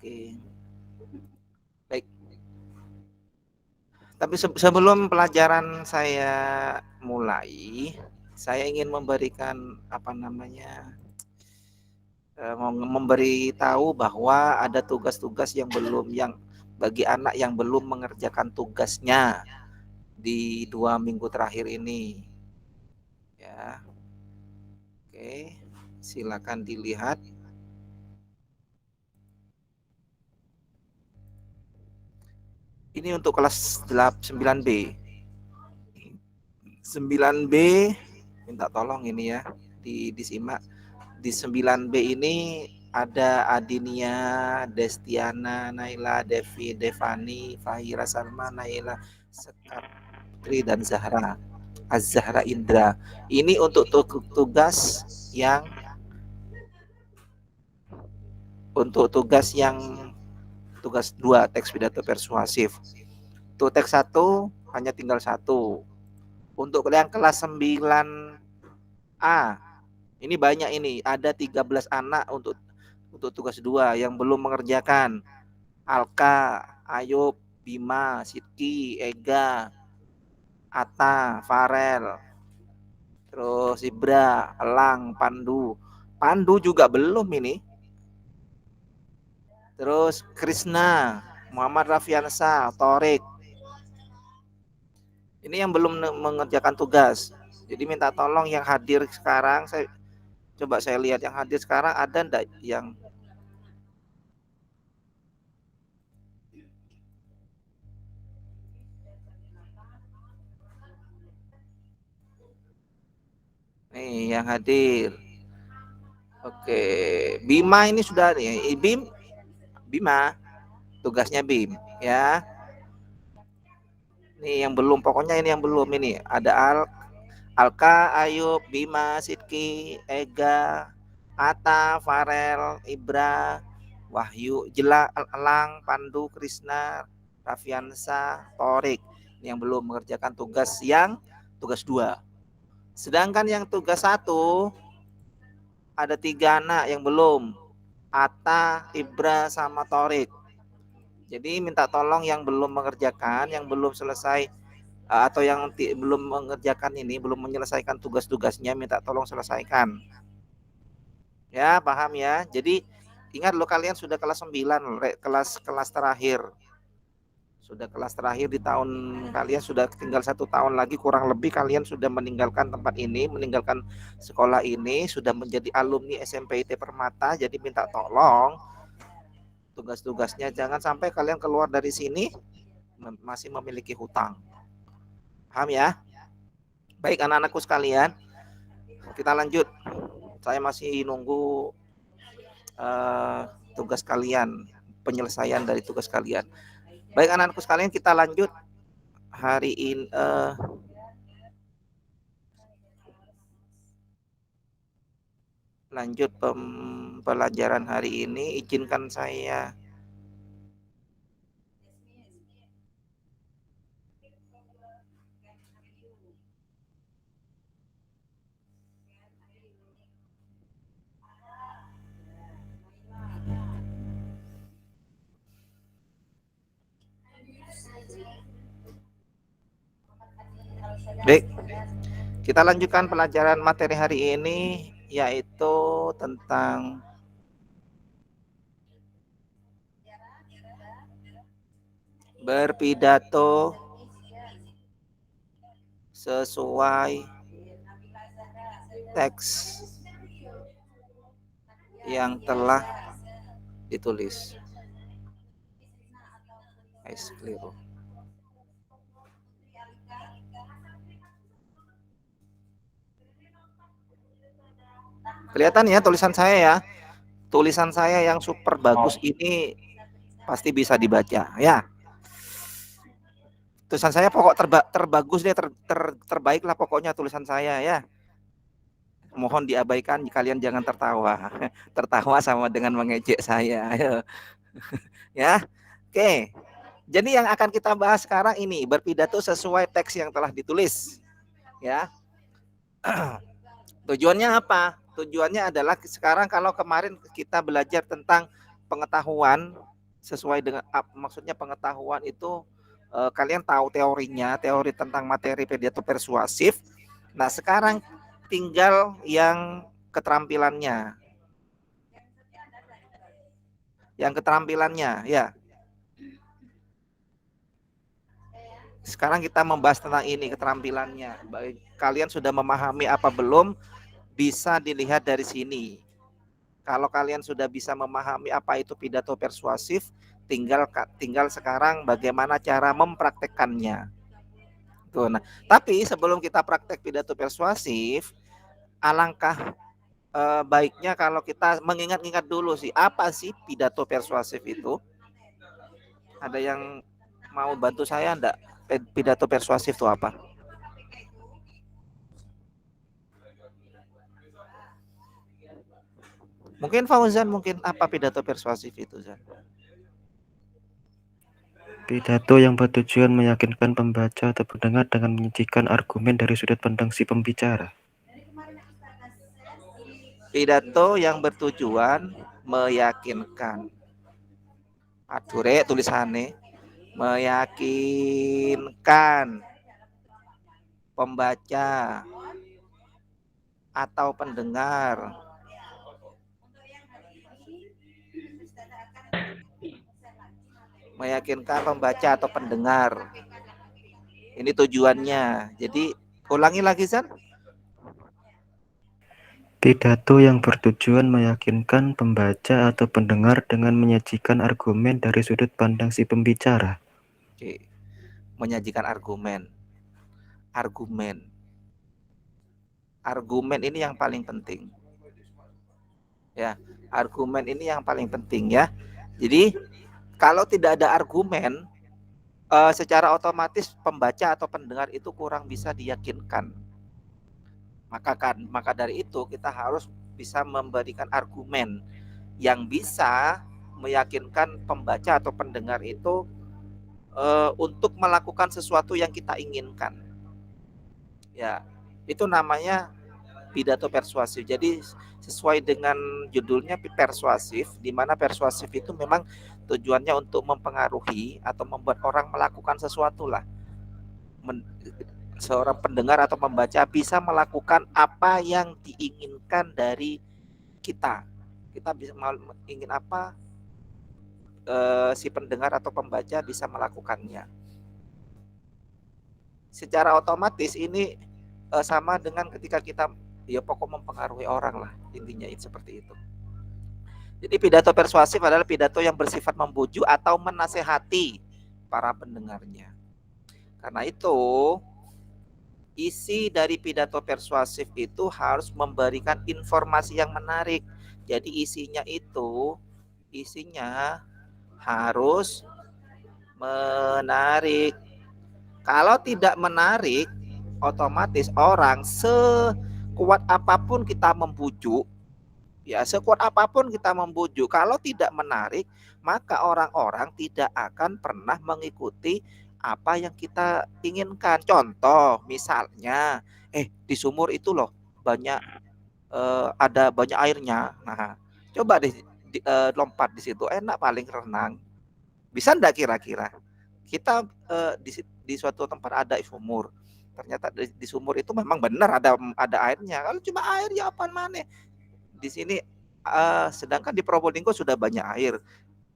Oke. Baik. Tapi sebelum pelajaran saya mulai, saya ingin memberikan memberi tahu bahwa ada tugas-tugas yang bagi anak yang belum mengerjakan tugasnya di 2 minggu terakhir ini. Ya. Oke, silakan dilihat. Ini untuk kelas 9B. 9B minta tolong ini ya disimak. Di 9B ini ada Adinia, Destiana, Naila, Devi, Devani, Fahira, Salma, Naila, Sekar, Putri, dan Zahra. Az-Zahra Indra. Ini untuk tugas yang tugas 2 teks pidato persuasif. Untuk teks 1 hanya tinggal 1. Untuk yang kelas 9A ini banyak ini, ada 13 anak untuk tugas 2 yang belum mengerjakan. Alka, Ayub, Bima, Sidki, Ega, Ata, Farel, terus Ibra, Elang, Pandu. Pandu juga belum ini. Terus Krisna, Muhammad Rafiansa, Torik. Ini yang belum mengerjakan tugas. Jadi minta tolong yang hadir sekarang, coba saya lihat yang hadir sekarang ada enggak yang nih yang hadir. Oke, Bima ini sudah nih, Bima tugasnya Bim ya. Nih yang belum, pokoknya ini yang belum ini. Ada Alka, Ayub, Bima, Sidki, Ega, Ata, Farel, Ibra, Wahyu, Elang, Pandu, Krisna, Rafiansa, Torik. Ini yang belum mengerjakan tugas 2. Sedangkan yang tugas 1 ada 3 anak yang belum. Ata, Ibra, sama Torik. Jadi minta tolong yang belum mengerjakan, yang belum selesai atau yang belum mengerjakan ini, belum menyelesaikan tugas-tugasnya, minta tolong selesaikan. Ya, paham ya? Jadi ingat lo, kalian sudah kelas 9, kelas terakhir. Sudah kelas terakhir di tahun kalian, sudah tinggal 1 tahun lagi kurang lebih kalian sudah meninggalkan tempat ini, meninggalkan sekolah ini, sudah menjadi alumni SMP IT Permata. Jadi minta tolong tugas-tugasnya jangan sampai kalian keluar dari sini masih memiliki hutang. Paham ya? Baik anak-anakku sekalian, kita lanjut. Saya masih nunggu tugas kalian, penyelesaian dari tugas kalian. Baik anak-anakku sekalian, kita lanjut hari ini. Lanjut pembelajaran hari ini. Izinkan saya baik, kita lanjutkan pelajaran materi hari ini, yaitu tentang berpidato sesuai teks yang telah ditulis. Keliru. Kelihatan ya tulisan saya ya. Tulisan saya yang super bagus ini pasti bisa dibaca ya. Tulisan saya pokok terbagus deh, terbaik lah pokoknya tulisan saya ya. Mohon diabaikan, kalian jangan tertawa. Tertawa sama dengan mengejek saya. Ya. Oke. Jadi yang akan kita bahas sekarang ini berpidato sesuai teks yang telah ditulis. Ya. Tujuannya apa? Tujuannya adalah sekarang kalau kemarin kita belajar tentang pengetahuan sesuai dengan maksudnya pengetahuan itu kalian tahu teorinya, teori tentang materi pidato persuasif. Nah, sekarang tinggal yang keterampilannya. Yang keterampilannya, ya. Sekarang kita membahas tentang ini, keterampilannya. Baik, kalian sudah memahami apa belum? Bisa dilihat dari sini. Kalau kalian sudah bisa memahami apa itu pidato persuasif, tinggal sekarang bagaimana cara mempraktekkannya. Tuh, nah, tapi sebelum kita praktek pidato persuasif, alangkah baiknya kalau kita mengingat-ingat dulu sih, apa sih pidato persuasif itu? Ada yang mau bantu saya enggak? Pidato persuasif itu apa? Mungkin Fauzan, mungkin apa pidato persuasif itu, Zan? Pidato yang bertujuan meyakinkan pembaca atau pendengar dengan menyajikan argumen dari sudut pandang si pembicara. Pidato yang bertujuan meyakinkan. Aduh, rek tulisannya meyakinkan pembaca atau pendengar Ini tujuannya. Jadi ulangi lagi, San. Pidato yang bertujuan meyakinkan pembaca atau pendengar dengan menyajikan argumen dari sudut pandang si pembicara. Oke. Menyajikan argumen. Argumen ini yang paling penting. Ya, argumen ini yang paling penting ya. Jadi kalau tidak ada argumen, secara otomatis pembaca atau pendengar itu kurang bisa diyakinkan. Maka dari itu kita harus bisa memberikan argumen yang bisa meyakinkan pembaca atau pendengar itu untuk melakukan sesuatu yang kita inginkan. Ya, itu namanya pidato persuasif. Jadi sesuai dengan judulnya persuasif, di mana persuasif itu memang tujuannya untuk mempengaruhi atau membuat orang melakukan sesuatu lah. Seorang pendengar atau pembaca bisa melakukan apa yang diinginkan dari kita. Kita bisa ingin apa, si pendengar atau pembaca bisa melakukannya. Secara otomatis ini sama dengan ketika kita pokok mempengaruhi orang lah, intinya itu seperti itu. Jadi pidato persuasif adalah pidato yang bersifat membujuk atau menasehati para pendengarnya. Karena itu isi dari pidato persuasif itu harus memberikan informasi yang menarik. Jadi isinya harus menarik. Kalau tidak menarik, otomatis orang sekuat apapun kita membujuk, kalau tidak menarik, maka orang-orang tidak akan pernah mengikuti apa yang kita inginkan. Contoh, misalnya, di sumur itu loh banyak ada banyak airnya. Nah, coba deh lompat di situ, enak paling renang. Bisa enggak kira-kira? Kita di suatu tempat ada sumur, ternyata di sumur itu memang benar ada airnya. Kalau cuma air ya apa mana? Di sini sedangkan di Probolinggo sudah banyak air.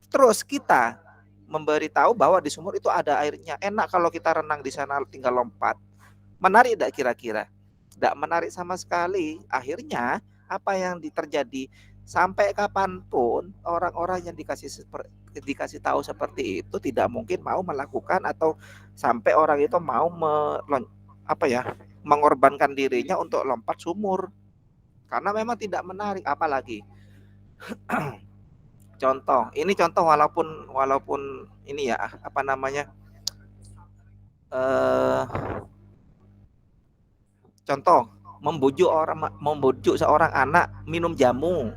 Terus kita memberitahu bahwa di sumur itu ada airnya. Enak kalau kita renang di sana tinggal lompat. Menarik tidak kira-kira? Tidak menarik sama sekali. Akhirnya apa yang terjadi? Sampai kapanpun orang-orang yang dikasih tahu seperti itu tidak mungkin mau melakukan, atau sampai orang itu mau mengorbankan dirinya untuk lompat sumur, karena memang tidak menarik. Apalagi contoh walaupun ini ya contoh membujuk seorang anak minum jamu.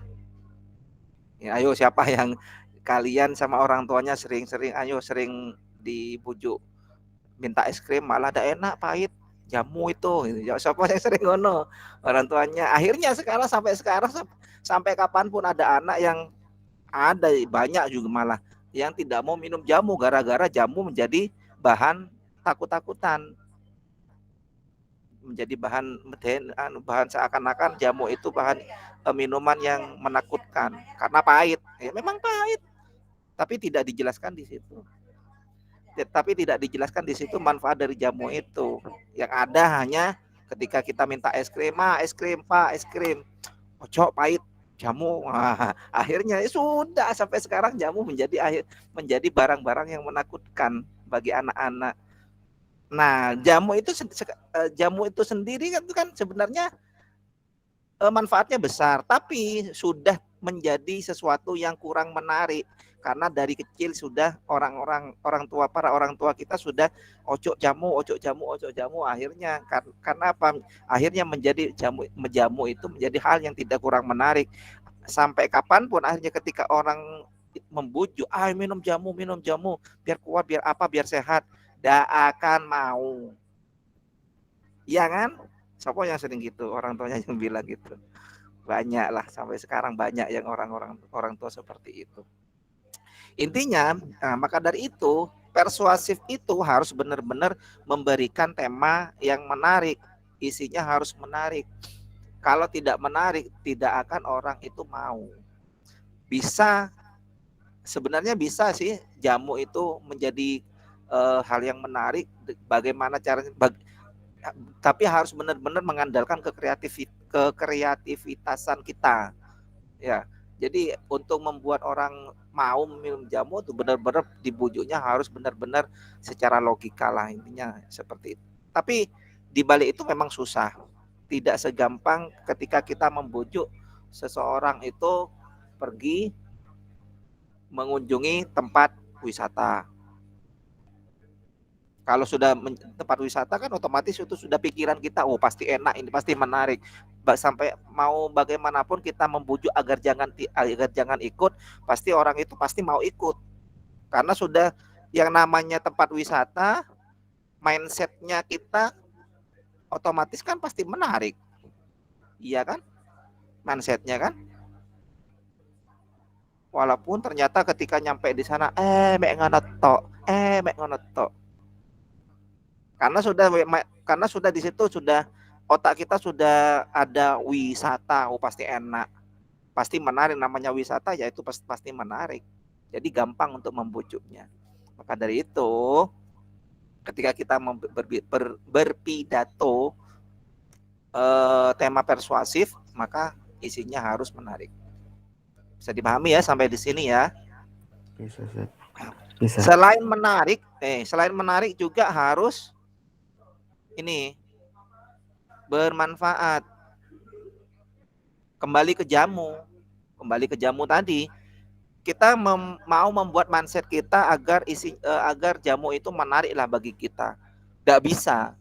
Ya, ayo siapa yang kalian sama orang tuanya sering dibujuk minta es krim malah ada enak pahit jamu itu. Ya, siapa yang sering ngono orang tuanya. Akhirnya sampai sekarang sampai kapanpun ada anak yang ada banyak juga malah yang tidak mau minum jamu gara-gara jamu menjadi bahan takut-takutan, menjadi bahan seakan-akan jamu itu bahan minuman yang menakutkan karena pahit. Ya memang pahit, tapi tidak dijelaskan di situ. Tapi tidak dijelaskan di situ manfaat dari jamu itu. Yang ada hanya ketika kita minta es krim, es krim, Pak, es krim. Cocok pahit jamu. Wah, akhirnya ya sudah sampai sekarang jamu menjadi barang-barang yang menakutkan bagi anak-anak. Nah, jamu itu sendiri kan sebenarnya manfaatnya besar, tapi sudah menjadi sesuatu yang kurang menarik karena dari kecil sudah para orang tua kita sudah ocok jamu akhirnya karena apa? Akhirnya menjadi jamu itu menjadi hal yang tidak kurang menarik sampai kapanpun akhirnya ketika orang membujuk, minum jamu biar kuat, biar apa, biar sehat, tidak akan mau. Iya kan? Siapa yang sering gitu, orang tuanya yang bilang gitu. Banyak lah, sampai sekarang banyak yang orang tua seperti itu. Intinya, maka dari itu persuasif itu harus benar-benar memberikan tema yang menarik, isinya harus menarik. Kalau tidak menarik, tidak akan orang itu mau. Sebenarnya bisa sih jamu itu menjadi hal yang menarik. Bagaimana caranya? Tapi harus benar-benar mengandalkan kekreativitasan kita, ya. Jadi untuk membuat orang mau minum jamu itu benar-benar dibujuknya harus benar-benar secara logika lah, intinya seperti itu. Tapi di balik itu memang susah, tidak segampang ketika kita membujuk seseorang itu pergi mengunjungi tempat wisata. Kalau sudah tempat wisata kan otomatis itu sudah pikiran kita, oh pasti enak, ini pasti menarik. Sampai mau bagaimanapun kita membujuk agar jangan ikut, pasti orang itu pasti mau ikut. Karena sudah yang namanya tempat wisata, mindsetnya kita otomatis kan pasti menarik. Iya kan? Mindsetnya kan? Walaupun ternyata ketika nyampe di sana, mek ngono tok. Karena sudah di situ sudah otak kita sudah ada wisata, pasti enak, pasti menarik, namanya wisata yaitu pasti menarik. Jadi gampang untuk membujuknya. Maka dari itu ketika kita berpidato tema persuasif, maka isinya harus menarik. Bisa dipahami ya sampai di sini ya? Bisa. Selain menarik juga harus ini bermanfaat. Kembali ke jamu tadi, kita mau membuat mindset kita agar jamu itu menarik lah bagi kita. Tidak bisa,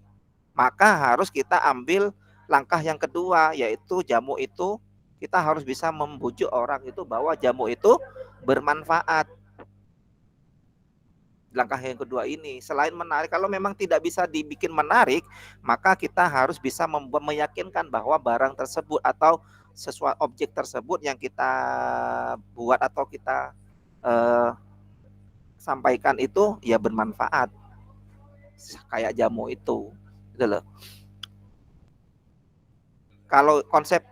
maka harus kita ambil langkah yang kedua, yaitu jamu itu kita harus bisa membujuk orang itu bahwa jamu itu bermanfaat. Langkah yang kedua ini, selain menarik, kalau memang tidak bisa dibikin menarik, maka kita harus bisa meyakinkan bahwa barang tersebut atau sesuatu objek tersebut yang kita buat atau kita sampaikan itu ya bermanfaat, kayak jamu itu, gitu loh. Kalau konsep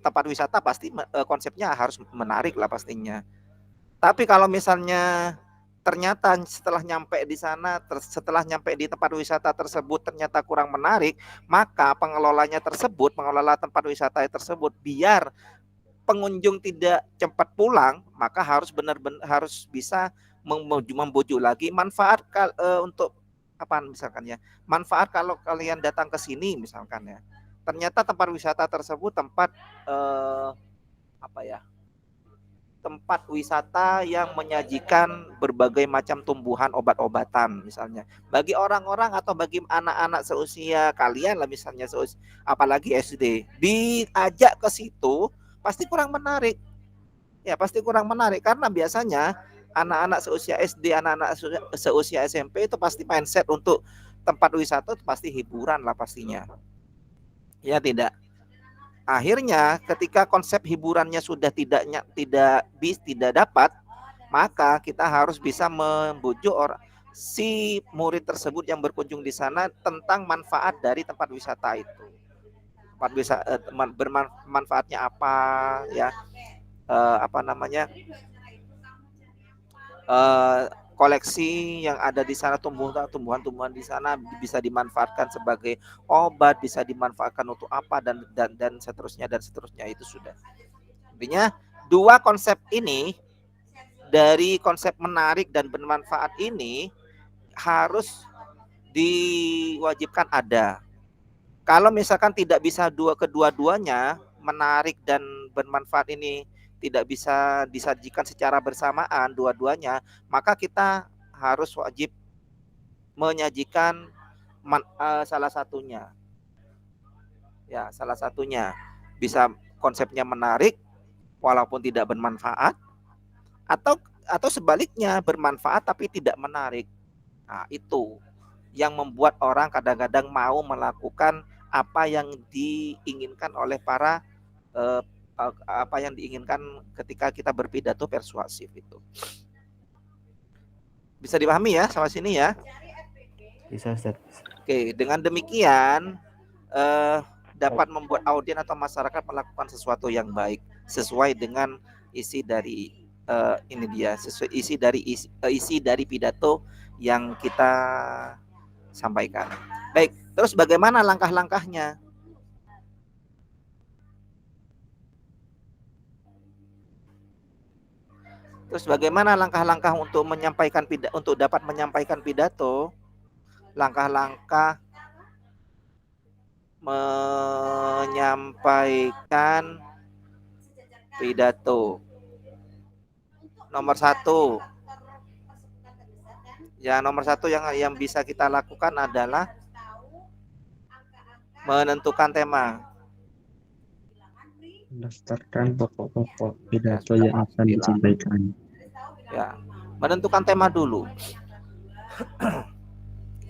tempat wisata pasti konsepnya harus menarik lah pastinya. Tapi kalau misalnya ternyata setelah nyampe di sana, setelah nyampe di tempat wisata tersebut ternyata kurang menarik, maka pengelola tempat wisata tersebut, biar pengunjung tidak cepat pulang, maka harus benar-benar harus bisa membujuk lagi manfaat untuk apa misalkan ya. Manfaat kalau kalian datang ke sini misalkan ya. Ternyata tempat wisata tersebut tempat tempat wisata yang menyajikan berbagai macam tumbuhan obat-obatan misalnya. Bagi orang-orang atau bagi anak-anak seusia kalian lah misalnya, apalagi SD, diajak ke situ pasti kurang menarik. Ya pasti kurang menarik karena biasanya anak-anak seusia SD, anak-anak seusia SMP itu pasti mindset untuk tempat wisata itu pasti hiburan lah pastinya. Ya tidak. Akhirnya ketika konsep hiburannya sudah tidak dapat, maka kita harus bisa membujuk si murid tersebut yang berkunjung di sana tentang manfaat dari tempat wisata itu. Tempat wisata bermanfaatnya apa ya, apa namanya, koleksi yang ada di sana, tumbuhan-tumbuhan di sana bisa dimanfaatkan sebagai obat, bisa dimanfaatkan untuk apa, dan seterusnya itu sudah. Intinya dua konsep ini, dari konsep menarik dan bermanfaat ini harus diwajibkan ada. Kalau misalkan tidak bisa kedua-duanya, menarik dan bermanfaat ini tidak bisa disajikan secara bersamaan dua-duanya, maka kita harus wajib menyajikan salah satunya. Ya, salah satunya bisa konsepnya menarik walaupun tidak bermanfaat, atau sebaliknya bermanfaat tapi tidak menarik. Nah, itu yang membuat orang kadang-kadang mau melakukan apa yang diinginkan oleh para apa yang diinginkan ketika kita berpidato persuasif itu. Bisa dipahami ya sampai sini ya? Bisa, Ustaz. Oke, dengan demikian dapat membuat audiens atau masyarakat melakukan sesuatu yang baik sesuai dengan isi dari ini dia, sesuai isi dari pidato yang kita sampaikan. Baik, terus bagaimana langkah-langkahnya? Terus bagaimana langkah-langkah untuk dapat menyampaikan pidato? Langkah-langkah menyampaikan pidato. Nomor satu yang bisa kita lakukan adalah menentukan tema. Mendaftarkan pokok-pokok pidato yang akan disampaikan. Ya, menentukan tema dulu.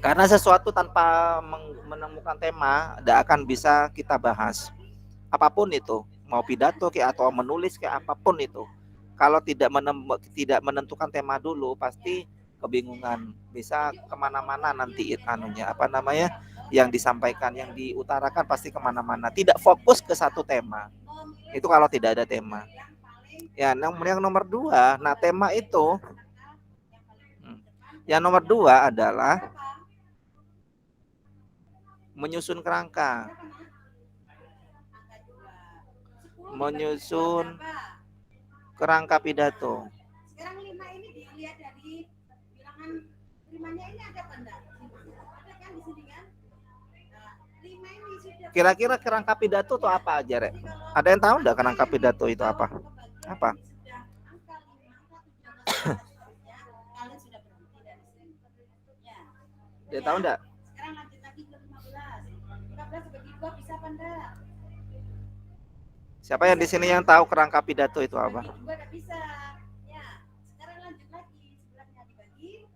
Karena sesuatu tanpa menemukan tema tidak akan bisa kita bahas. Apapun itu, mau pidato kayak atau menulis kayak apapun itu. Kalau tidak menentukan tema dulu, pasti kebingungan, bisa kemana-mana nanti yang disampaikan, yang diutarakan pasti kemana-mana, tidak fokus ke satu tema. Itu kalau tidak ada tema. Ya, yang nomor dua, nah tema itu, yang nomor dua adalah menyusun kerangka, pidato. Sekarang 5 ini dilihat dari bilangan 5-nya ini ada tanda. Ada kan di sini kan? Nah, 5 ini sudah. Kira-kira kerangka pidato itu apa aja, Rek? Ada yang tahu enggak kerangka pidato itu apa? Apa? Dia tahu enggak? Sekarang lanjut lagi ke 15. 15 bagi 2 bisa apa enggak? Siapa yang di sini yang tahu kerangka pidato itu apa? Bagi 2 enggak bisa. Ya, sekarang lanjut lagi. Sebelahnya dibagi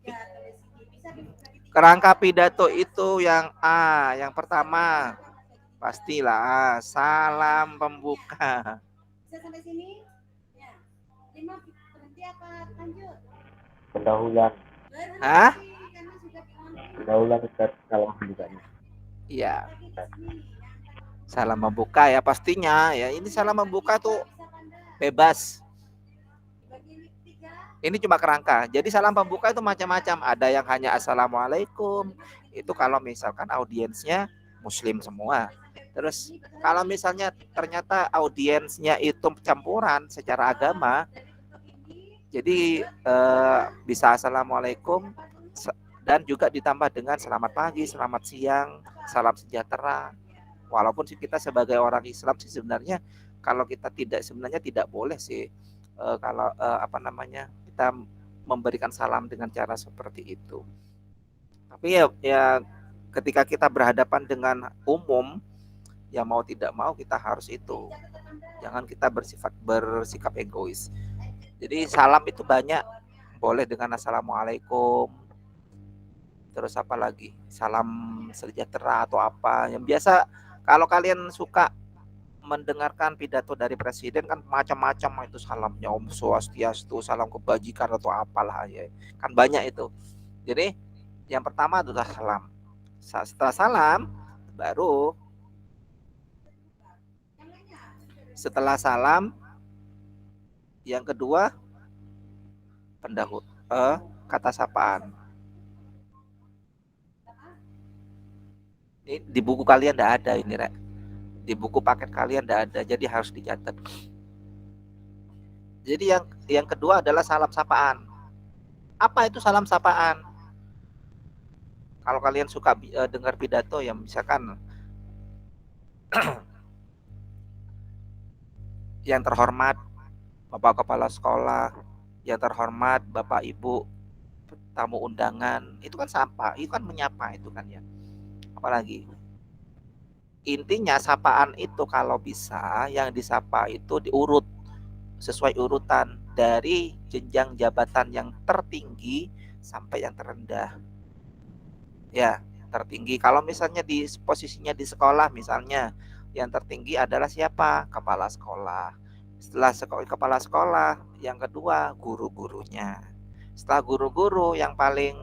3 tulis sini. Bisa dibagi 3. Kerangka pidato itu yang A, yang pertama. Pastilah salam pembuka. Bisa sampai sini? Ya. 5 berhenti apa lanjut? Pendahuluan. Hah? Pendahuluan salam pembukanya. Iya. Salam membuka ya pastinya ya. Ini salam membuka tuh bebas. Ini cuma kerangka. Jadi salam pembuka itu macam-macam. Ada yang hanya assalamualaikum. Itu kalau misalkan audiensnya muslim semua. Terus kalau misalnya ternyata audiensnya itu campuran secara agama, jadi bisa assalamualaikum dan juga ditambah dengan selamat pagi, selamat siang, salam sejahtera. Walaupun kita sebagai orang Islam sih sebenarnya kalau kita sebenarnya tidak boleh sih kalau kita memberikan salam dengan cara seperti itu. Tapi ya ketika kita berhadapan dengan umum, ya mau tidak mau kita harus itu. Jangan kita bersikap egois. Jadi salam itu banyak, boleh dengan assalamualaikum, terus apa lagi, salam sejahtera atau apa yang biasa. Kalau kalian suka mendengarkan pidato dari presiden kan macam-macam itu, salamnya Om Swastiastu, salam kebajikan atau apalah ya. Kan banyak itu. Jadi yang pertama adalah salam. Setelah salam baru setelah salam yang kedua kata sapaan. Ini di buku kalian tidak ada ini, Rek. Di buku paket kalian tidak ada, jadi harus dicatat. Jadi yang kedua adalah salam sapaan. Apa itu salam sapaan? Kalau kalian suka dengar pidato yang misalkan yang terhormat Bapak Kepala Sekolah, yang terhormat Bapak Ibu tamu undangan, itu kan sapa, itu kan menyapa itu kan ya. Apalagi intinya sapaan itu kalau bisa yang disapa itu diurut sesuai urutan dari jenjang jabatan yang tertinggi sampai yang terendah. Ya, tertinggi. Kalau misalnya di posisinya di sekolah misalnya, yang tertinggi adalah siapa? Kepala sekolah. Setelah kepala sekolah, yang kedua guru-gurunya. Setelah guru-guru yang paling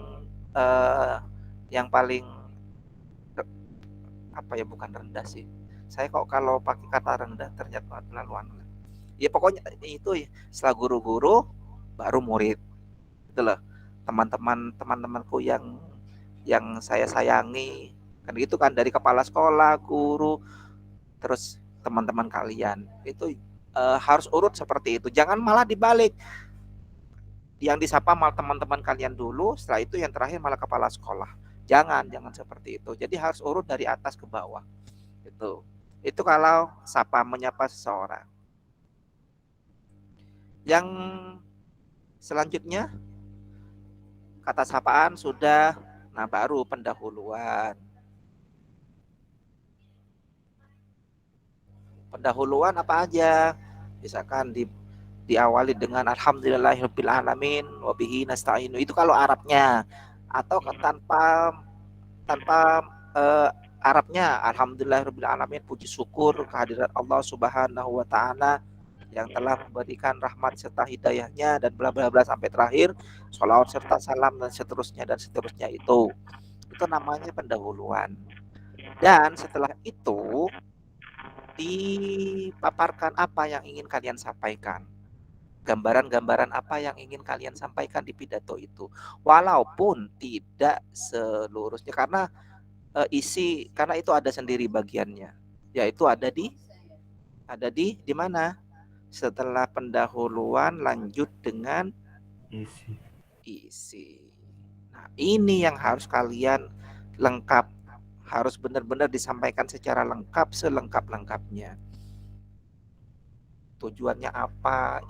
apa ya, bukan rendah sih. Saya kok kalau pakai kata rendah ternyata terlaluan. Ya pokoknya itu setelah guru-guru baru murid. Itulah teman-temanku yang saya sayangi. Kan gitu kan, dari kepala sekolah, guru, terus teman-teman kalian. Itu harus urut seperti itu. Jangan malah dibalik. Yang disapa malah teman-teman kalian dulu, setelah itu yang terakhir malah kepala sekolah. Jangan seperti itu. Jadi harus urut dari atas ke bawah. Itu kalau sapa menyapa seseorang. Yang selanjutnya kata sapaan sudah, nah baru pendahuluan. Pendahuluan apa aja? Misalkan diawali dengan alhamdulillahirabbil alamin wa bihi nasta'in. Itu kalau Arabnya. Atau tanpa Arabnya alhamdulillahirabbil alamin, puji syukur kehadirat Allah Subhanahu wa taala yang telah memberikan rahmat serta hidayahnya dan bla bla bla sampai terakhir, sholawat serta salam dan seterusnya itu namanya pendahuluan. Dan setelah itu dipaparkan apa yang ingin kalian sampaikan, gambaran-gambaran apa yang ingin kalian sampaikan di pidato itu, walaupun tidak seluruhnya karena karena itu ada sendiri bagiannya, yaitu ada di mana setelah pendahuluan lanjut dengan isi. Nah, ini yang harus kalian lengkap, harus benar-benar disampaikan secara lengkap, selengkap-lengkapnya. Tujuannya apa,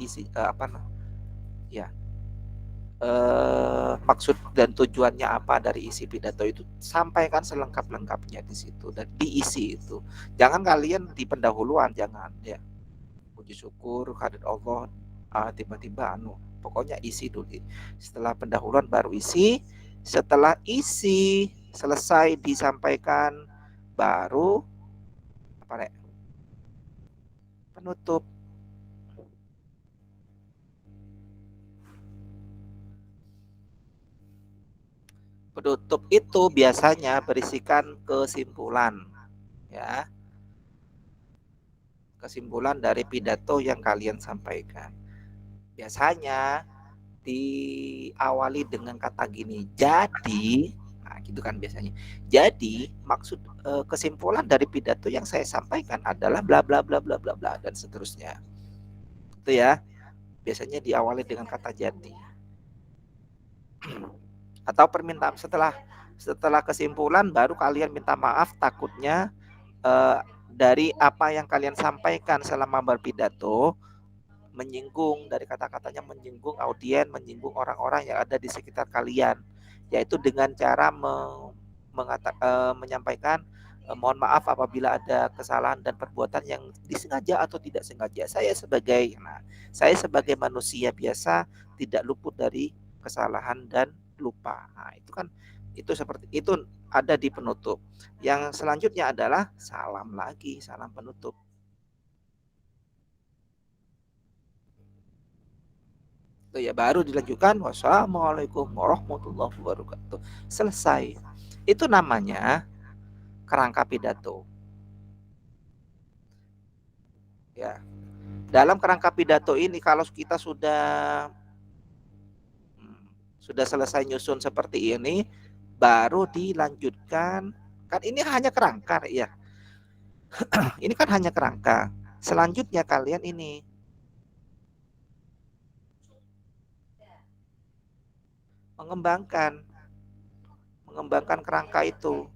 maksud dan tujuannya apa dari isi pidato itu, sampaikan selengkap-lengkapnya di situ dan diisi itu. Jangan kalian di pendahuluan, jangan ya. Puji syukur kehadirat Allah, tiba-tiba pokoknya isi dulu. Setelah pendahuluan baru isi. Setelah isi selesai disampaikan baru penutup. Penutup itu biasanya berisikan kesimpulan, ya. Kesimpulan dari pidato yang kalian sampaikan. Biasanya diawali dengan kata gini, jadi, nah gitu kan biasanya. Jadi maksud kesimpulan dari pidato yang saya sampaikan adalah bla bla bla bla bla bla dan seterusnya. Itu ya. Biasanya diawali dengan kata jadi. Atau permintaan setelah kesimpulan baru kalian minta maaf, takutnya dari apa yang kalian sampaikan selama berpidato menyinggung, dari kata-katanya menyinggung audien, menyinggung orang-orang yang ada di sekitar kalian, yaitu dengan cara menyampaikan mohon maaf apabila ada kesalahan dan perbuatan yang disengaja atau tidak sengaja. Saya sebagai manusia biasa tidak luput dari kesalahan dan lupa. Nah, itu seperti itu ada di penutup. Yang selanjutnya adalah salam lagi, salam penutup. Itu ya, baru dilanjutkan wassalamualaikum warahmatullahi wabarakatuh. Selesai. Itu namanya kerangka pidato. Ya. Dalam kerangka pidato ini kalau kita sudah selesai nyusun seperti ini, baru dilanjutkan. Kan ini hanya kerangka ya. Ini kan hanya kerangka. Selanjutnya kalian ini mengembangkan kerangka itu.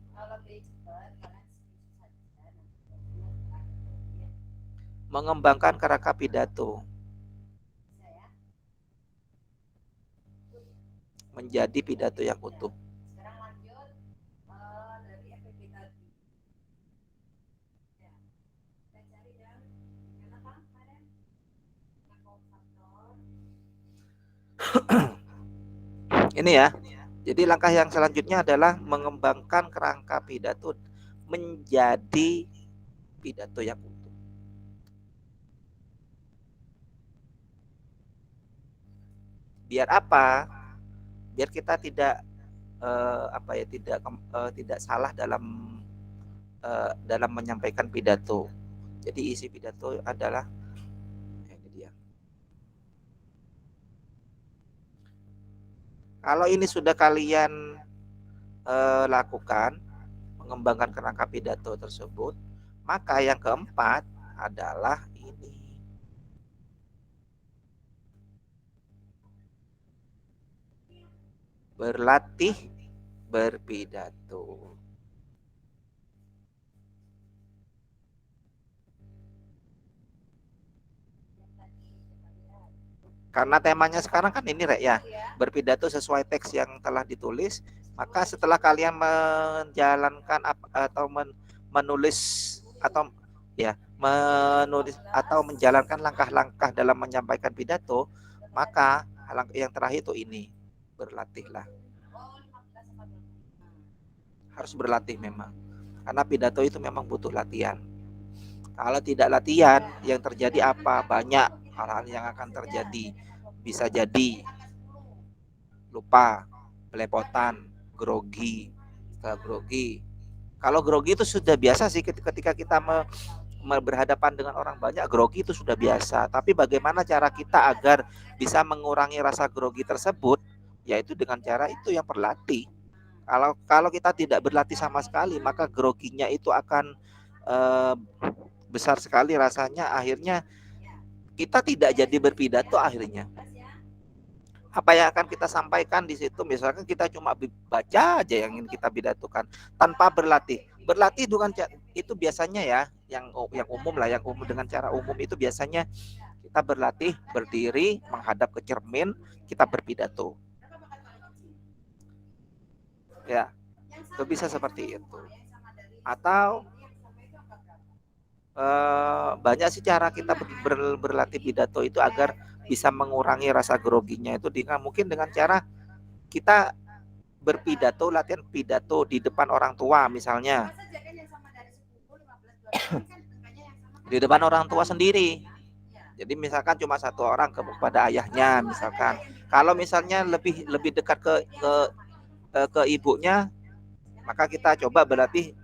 Mengembangkan kerangka pidato menjadi pidato yang utuh. Ini ya. Jadi langkah yang selanjutnya adalah mengembangkan kerangka pidato menjadi pidato yang utuh. Biar apa? Biar kita tidak tidak salah dalam menyampaikan pidato. Jadi isi pidato adalah ini dia. Kalau ini sudah kalian lakukan, mengembangkan kerangka pidato tersebut, maka yang keempat adalah ini. Berlatih berpidato. Karena temanya sekarang kan ini Rek ya, berpidato sesuai teks yang telah ditulis, maka setelah kalian menjalankan atau menulis atau menjalankan langkah-langkah dalam menyampaikan pidato, maka yang terakhir itu ini, berlatihlah. Harus berlatih memang. Karena pidato itu memang butuh latihan. Kalau tidak latihan, yang terjadi apa? Banyak hal-hal yang akan terjadi. Bisa jadi lupa, belepotan, grogi. Kalau grogi itu sudah biasa sih, ketika kita berhadapan dengan orang banyak, grogi itu sudah biasa. Tapi bagaimana cara kita agar bisa mengurangi rasa grogi tersebut? Yaitu dengan cara itu yang berlatih. Kalau kita tidak berlatih sama sekali, maka groginya itu akan besar sekali rasanya. Akhirnya kita tidak jadi berpidato akhirnya. Apa yang akan kita sampaikan di situ, misalkan kita cuma baca aja yang ingin kita pidatokan tanpa berlatih. Berlatih dengan itu biasanya ya, yang umum lah, yang umum dengan cara umum itu biasanya kita berlatih berdiri menghadap ke cermin, kita berpidato. Ya, itu bisa seperti itu. Atau banyak sih cara kita berlatih pidato itu agar bisa mengurangi rasa groginya itu mungkin dengan cara kita berpidato, latihan pidato di depan orang tua misalnya. Di depan orang tua sendiri. Jadi misalkan cuma satu orang kepada ayahnya misalkan. Kalau misalnya lebih dekat ke ibunya, maka kita coba berlatih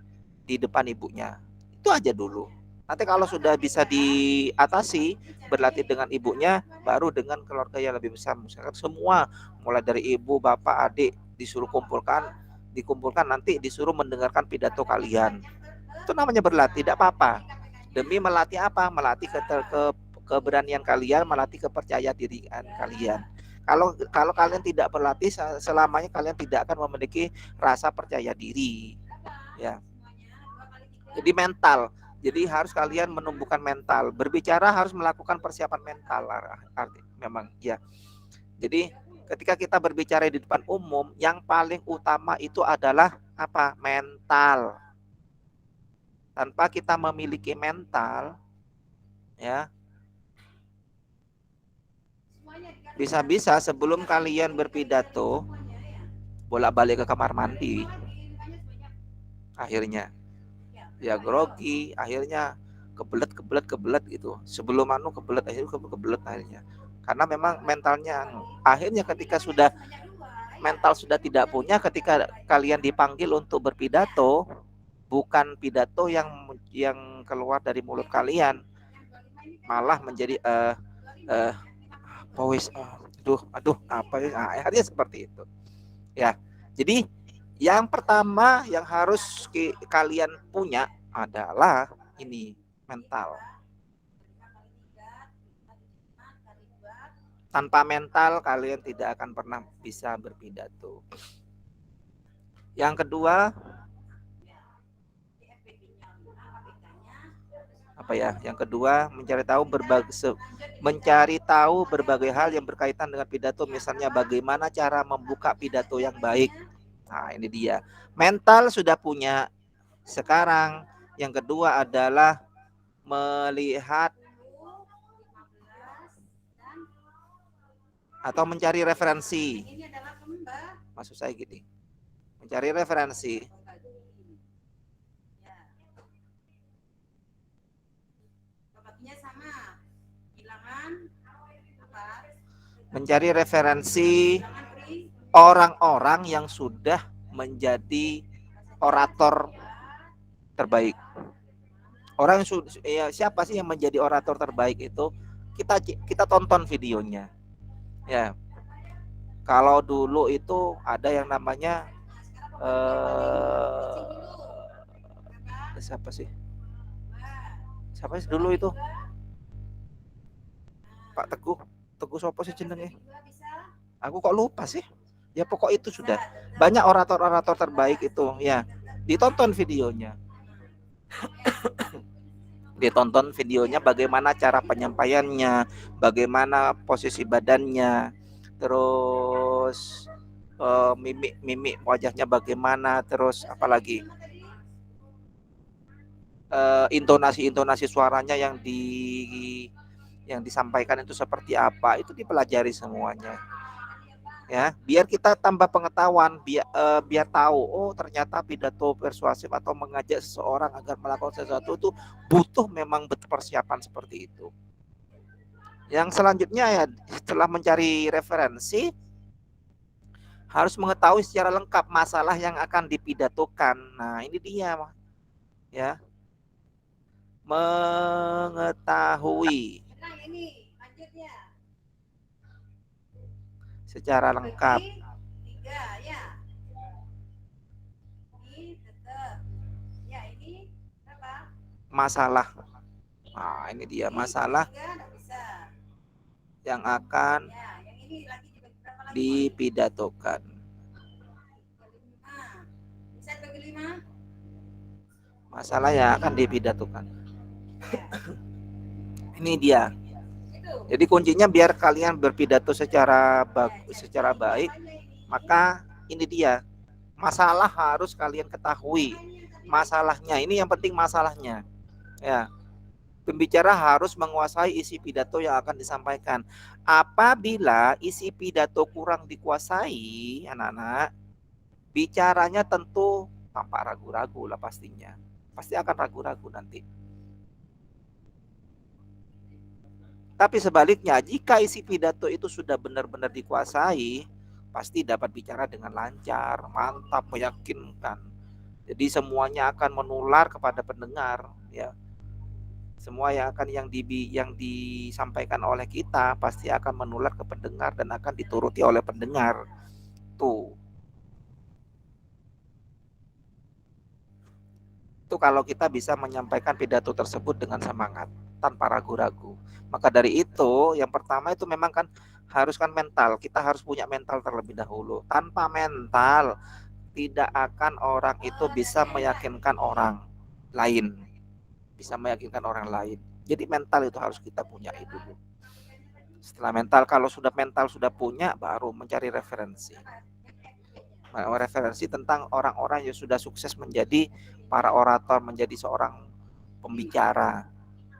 di depan ibunya. Itu aja dulu. Nanti kalau sudah bisa diatasi, berlatih dengan ibunya, baru dengan keluarga yang lebih besar. Misalkan semua, mulai dari ibu, bapak, adik, disuruh dikumpulkan, nanti disuruh mendengarkan pidato kalian. Itu namanya berlatih, tidak apa-apa. Demi melatih apa? Melatih keberanian kalian, melatih kepercayaan diri kalian. Kalau kalian tidak berlatih, selamanya kalian tidak akan memiliki rasa percaya diri. Ya. Jadi mental. Jadi harus kalian menumbuhkan mental. Berbicara harus melakukan persiapan mental. Memang ya. Jadi ketika kita berbicara di depan umum, yang paling utama itu adalah apa? Mental. Tanpa kita memiliki mental, ya, bisa-bisa sebelum kalian berpidato bolak-balik ke kamar mandi. Akhirnya ya grogi, akhirnya kebelet gitu. Sebelum kebelet, akhirnya Karena memang mentalnya akhirnya ketika sudah mental sudah tidak punya, ketika kalian dipanggil untuk berpidato, bukan pidato yang keluar dari mulut kalian, malah menjadi aduh apa ya, akhirnya seperti itu ya. Jadi yang pertama yang harus kalian punya adalah ini, mental. Tanpa mental kalian tidak akan pernah bisa berpidato. Yang kedua apa ya? Yang kedua mencari tahu berbagai hal yang berkaitan dengan pidato, misalnya bagaimana cara membuka pidato yang baik. Nah, ini dia. Mental sudah punya. Sekarang yang kedua adalah melihat atau mencari referensi. Maksud saya gini, mencari referensi. Mencari referensi orang-orang yang sudah menjadi orator terbaik. Orang yang siapa sih yang menjadi orator terbaik itu? Kita tonton videonya. Ya, kalau dulu itu ada yang namanya siapa sih dulu itu? Pak Teguh sopo sih jenenge? Aku kok lupa sih. Ya pokok itu sudah banyak orator-orator terbaik itu ya. Ditonton videonya. Ditonton videonya bagaimana cara penyampaiannya, bagaimana posisi badannya, terus mimik wajahnya bagaimana, terus apalagi intonasi suaranya yang disampaikan itu seperti apa, itu dipelajari semuanya. Ya, biar kita tambah pengetahuan, biar tahu, oh ternyata pidato persuasif atau mengajak seseorang agar melakukan sesuatu itu butuh memang persiapan seperti itu. Yang selanjutnya ya, setelah mencari referensi, harus mengetahui secara lengkap masalah yang akan dipidatokan. Nah, ini dia ya, mengetahui secara lengkap masalah. Nah, ini dia masalah yang akan dipidatokan. Masalah yang akan dipidatokan. Ini dia. Jadi kuncinya biar kalian berpidato secara baik, maka ini dia. Masalah harus kalian ketahui. Masalahnya, ini yang penting masalahnya. Ya. Pembicara harus menguasai isi pidato yang akan disampaikan. Apabila isi pidato kurang dikuasai, anak-anak, bicaranya tentu tampak ragu-ragu lah pastinya. Pasti akan ragu-ragu nanti. Tapi sebaliknya, jika isi pidato itu sudah benar-benar dikuasai, pasti dapat bicara dengan lancar, mantap, meyakinkan. Jadi semuanya akan menular kepada pendengar, ya. Semua yang disampaikan oleh kita pasti akan menular ke pendengar dan akan dituruti oleh pendengar. Tuh. Itu kalau kita bisa menyampaikan pidato tersebut dengan semangat, tanpa ragu-ragu. Maka dari itu, yang pertama itu memang kan harus mental. Kita harus punya mental terlebih dahulu. Tanpa mental, tidak akan orang itu bisa meyakinkan orang lain. Bisa meyakinkan orang lain. Jadi mental itu harus kita punya itu. Setelah mental, kalau mental sudah punya, baru mencari referensi. Referensi tentang orang-orang yang sudah sukses menjadi para orator, menjadi seorang pembicara.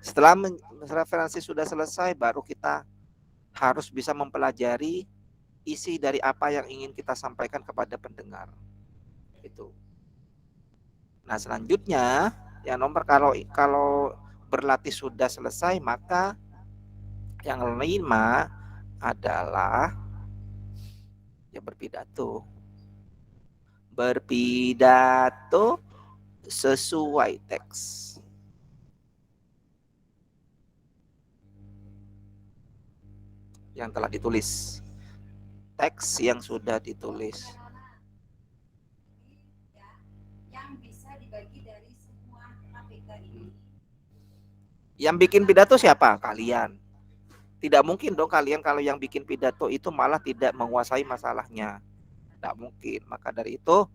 Setelah referensi sudah selesai, baru kita harus bisa mempelajari isi dari apa yang ingin kita sampaikan kepada pendengar. Itu. Nah, selanjutnya yang nomor kalau berlatih sudah selesai, maka yang kelima adalah ya berpidato. Berpidato sesuai teks. Yang telah ditulis. Teks yang sudah ditulis. Yang bisa dibagi dari semua APK ini. Yang bikin pidato siapa? Kalian. Tidak mungkin dong kalian kalau yang bikin pidato itu malah tidak menguasai masalahnya. Tidak mungkin. Maka dari itu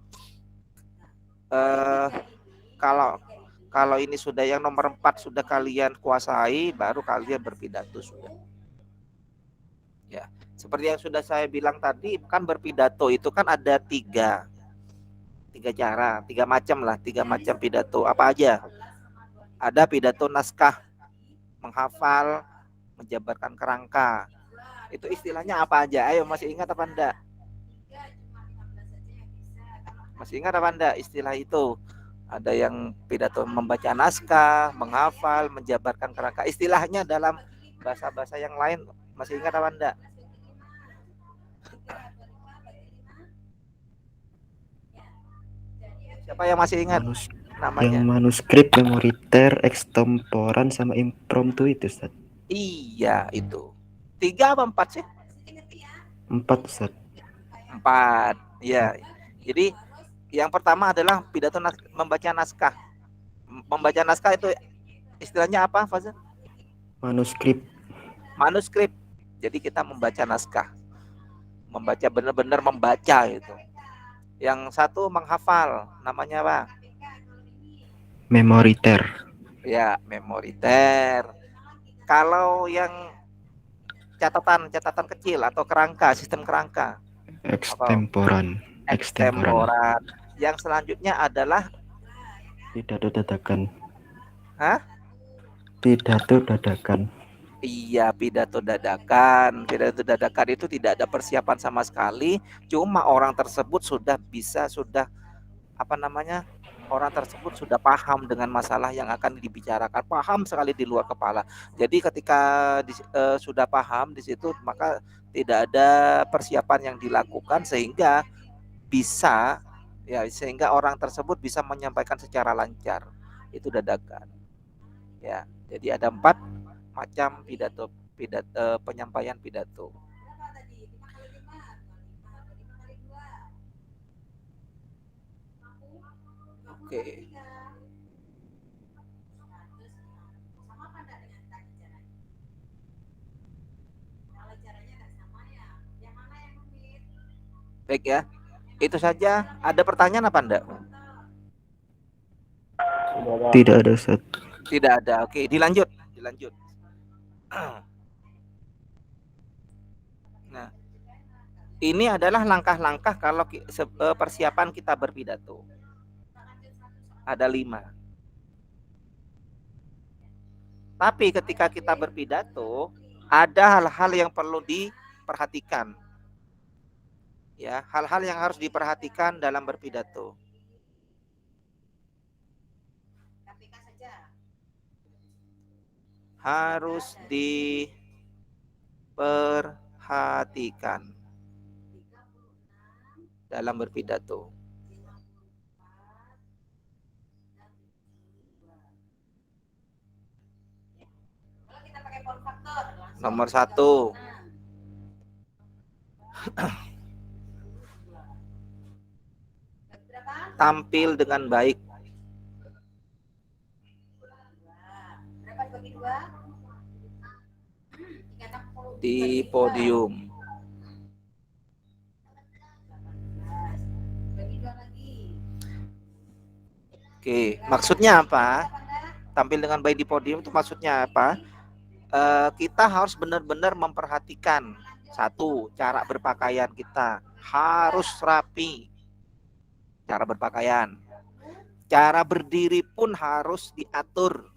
kalau ini sudah yang nomor 4 sudah kalian kuasai, baru kalian berpidato sudah. Ya, seperti yang sudah saya bilang tadi, kan berpidato itu kan ada tiga cara, 3 macam lah, 3 macam pidato. Apa aja? Ada pidato naskah, menghafal, menjabarkan kerangka. Itu istilahnya apa aja? Ayo, masih ingat apa enggak? Masih ingat apa enggak istilah itu? Ada yang pidato membaca naskah, menghafal, menjabarkan kerangka. Istilahnya dalam bahasa-bahasa yang lain masih ingat apa enggak? Siapa yang masih ingat namanya? Yang manuskrip, memoriter, extemporan, sama impromptu itu, Ustaz. Iya, itu. 3 apa 4 sih? 4, Ustaz. 4. Ya. Jadi yang pertama adalah pidato membaca naskah. Membaca naskah itu istilahnya apa, Fazal? Manuskrip. Manuskrip. Jadi kita membaca naskah. Membaca benar-benar membaca itu. Yang satu menghafal, namanya apa? Memoriter. Ya, memoriter. Kalau yang catatan kecil atau kerangka, sistem kerangka. Extemporan. Extemporan. Yang selanjutnya adalah pidato dadakan. Hah? Pidato dadakan. Iya, pidato dadakan. Pidato dadakan itu tidak ada persiapan sama sekali, cuma orang tersebut sudah orang tersebut sudah paham dengan masalah yang akan dibicarakan, paham sekali di luar kepala. Jadi ketika sudah paham di situ, maka tidak ada persiapan yang dilakukan sehingga orang tersebut bisa menyampaikan secara lancar. Itu dadakan. Ya, jadi ada 4 macam penyampaian pidato. Oke. Baik ya. Itu saja. Ada pertanyaan apa enggak? Tidak ada, Ustaz. Tidak ada. Oke, dilanjut. Nah, ini adalah langkah-langkah kalau persiapan kita berpidato. Ada 5. Tapi ketika kita berpidato, ada hal-hal yang perlu diperhatikan. Ya, hal-hal yang harus diperhatikan dalam berpidato. Harus diperhatikan dalam berpidato. Nomor 1, tampil dengan baik. Di podium. Oke, maksudnya apa? Tampil dengan baik di podium itu maksudnya apa? Kita harus benar-benar memperhatikan. 1, cara berpakaian kita harus rapi. Cara berpakaian. Cara berdiri pun harus diatur.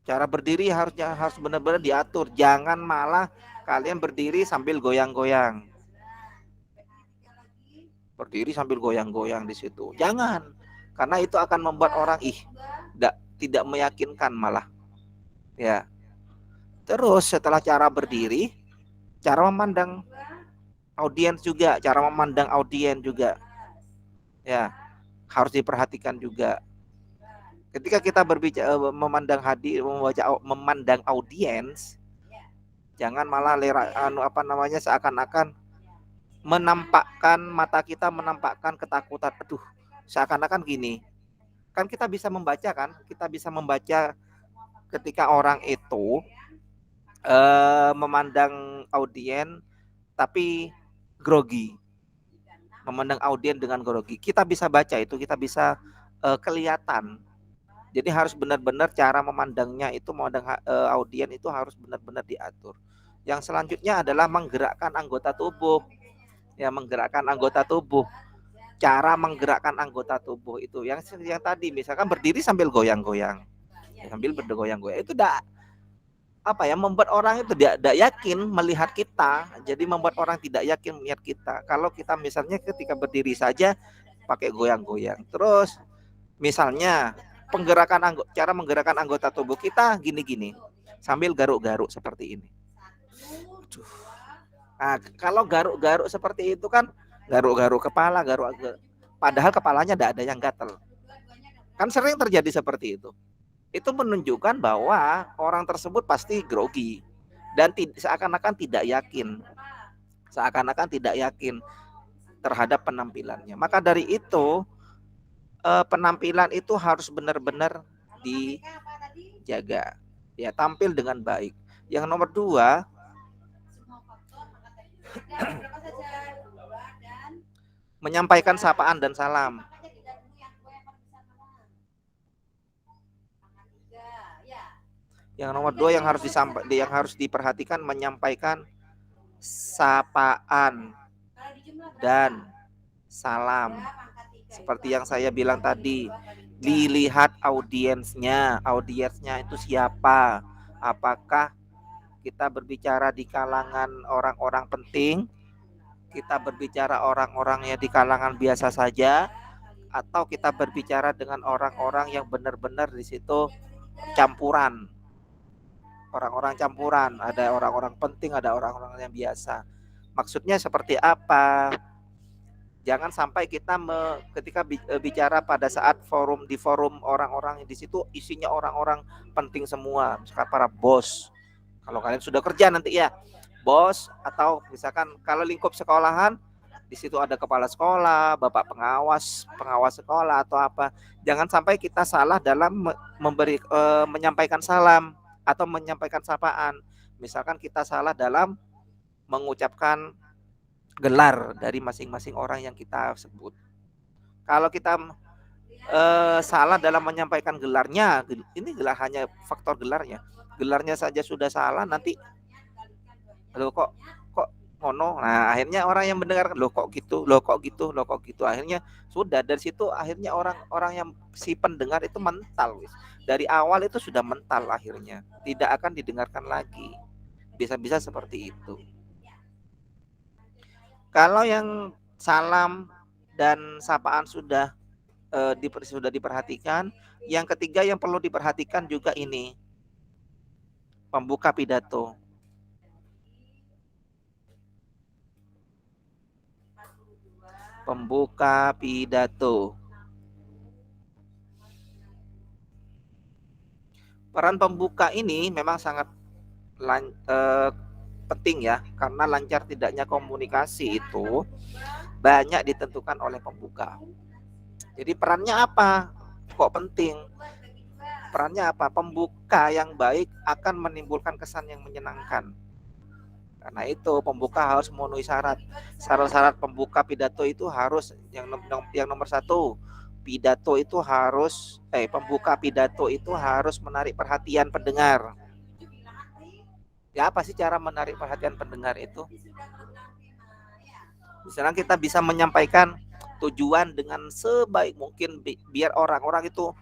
Cara berdiri harus benar-benar diatur. Jangan malah kalian berdiri sambil goyang-goyang. Berdiri sambil goyang-goyang di situ. Jangan. Karena itu akan membuat orang tidak meyakinkan malah. Ya. Terus setelah cara berdiri, cara memandang audiens juga, cara memandang audiens juga. Ya, harus diperhatikan juga. Ketika kita berbicara memandang memandang audiens, jangan malah seakan-akan menampakkan mata kita menampakkan ketakutan. Aduh, seakan-akan gini. Kan kita bisa membaca kan? Kita bisa membaca ketika orang itu memandang audiens tapi grogi. Memandang audiens dengan grogi. Kita bisa baca itu, kita bisa kelihatan. Jadi harus benar-benar cara memandangnya itu memandang audiens itu harus benar-benar diatur. Yang selanjutnya adalah menggerakkan anggota tubuh. Ya, menggerakkan anggota tubuh. Cara menggerakkan anggota tubuh itu yang tadi misalkan berdiri sambil goyang-goyang. Sambil bergoyang-goyang itu membuat orang itu tidak yakin melihat kita. Jadi membuat orang tidak yakin melihat kita. Kalau kita misalnya ketika berdiri saja pakai goyang-goyang. Terus misalnya cara menggerakkan anggota tubuh kita gini-gini sambil garuk-garuk seperti ini. Nah, kalau garuk-garuk seperti itu kan garuk-garuk kepala, padahal kepalanya tidak ada yang gatel. Kan sering terjadi seperti itu. Itu menunjukkan bahwa orang tersebut pasti grogi dan seakan-akan tidak yakin terhadap penampilannya. Maka dari itu penampilan itu harus benar-benar dijaga. Ya, tampil dengan baik. Yang nomor 2, menyampaikan sapaan dan salam. Yang nomor 2 yang harus diperhatikan menyampaikan sapaan dan salam. Seperti yang saya bilang tadi, dilihat audiensnya itu siapa? Apakah kita berbicara di kalangan orang-orang penting? Kita berbicara orang-orang yang di kalangan biasa saja? Atau kita berbicara dengan orang-orang yang benar-benar di situ campuran? Orang-orang campuran, ada orang-orang penting, ada orang-orang yang biasa. Maksudnya seperti apa? Jangan sampai kita ketika bicara pada saat di forum orang-orang di situ isinya orang-orang penting semua, misalkan para bos. Kalau kalian sudah kerja nanti ya, bos, atau misalkan kalau lingkup sekolahan di situ ada kepala sekolah, bapak pengawas sekolah atau apa. Jangan sampai kita salah dalam menyampaikan salam atau menyampaikan sapaan. Misalkan kita salah dalam mengucapkan gelar dari masing-masing orang yang kita sebut. Kalau kita salah dalam menyampaikan gelarnya, ini hanya faktor gelarnya saja sudah salah, nanti kok ngono. Nah, akhirnya orang yang mendengar loh kok gitu. Akhirnya sudah dari situ akhirnya orang yang si pendengar itu mental. Dari awal itu sudah mental, akhirnya tidak akan didengarkan lagi. Bisa-bisa seperti itu. Kalau yang salam dan sapaan sudah diperhatikan, yang ketiga yang perlu diperhatikan juga ini, pembuka pidato. Pembuka pidato. Peran pembuka ini memang sangat penting ya, karena lancar tidaknya komunikasi itu banyak ditentukan oleh pembuka. Jadi perannya apa? Kok penting? Perannya apa? Pembuka yang baik akan menimbulkan kesan yang menyenangkan. Karena itu pembuka harus memenuhi syarat. Syarat-syarat pembuka pidato itu harus yang nomor 1, pidato itu harus pembuka pidato itu harus menarik perhatian pendengar. Ya, apa sih cara menarik perhatian pendengar itu? Misalnya kita bisa menyampaikan tujuan dengan sebaik mungkin biar orang-orang itu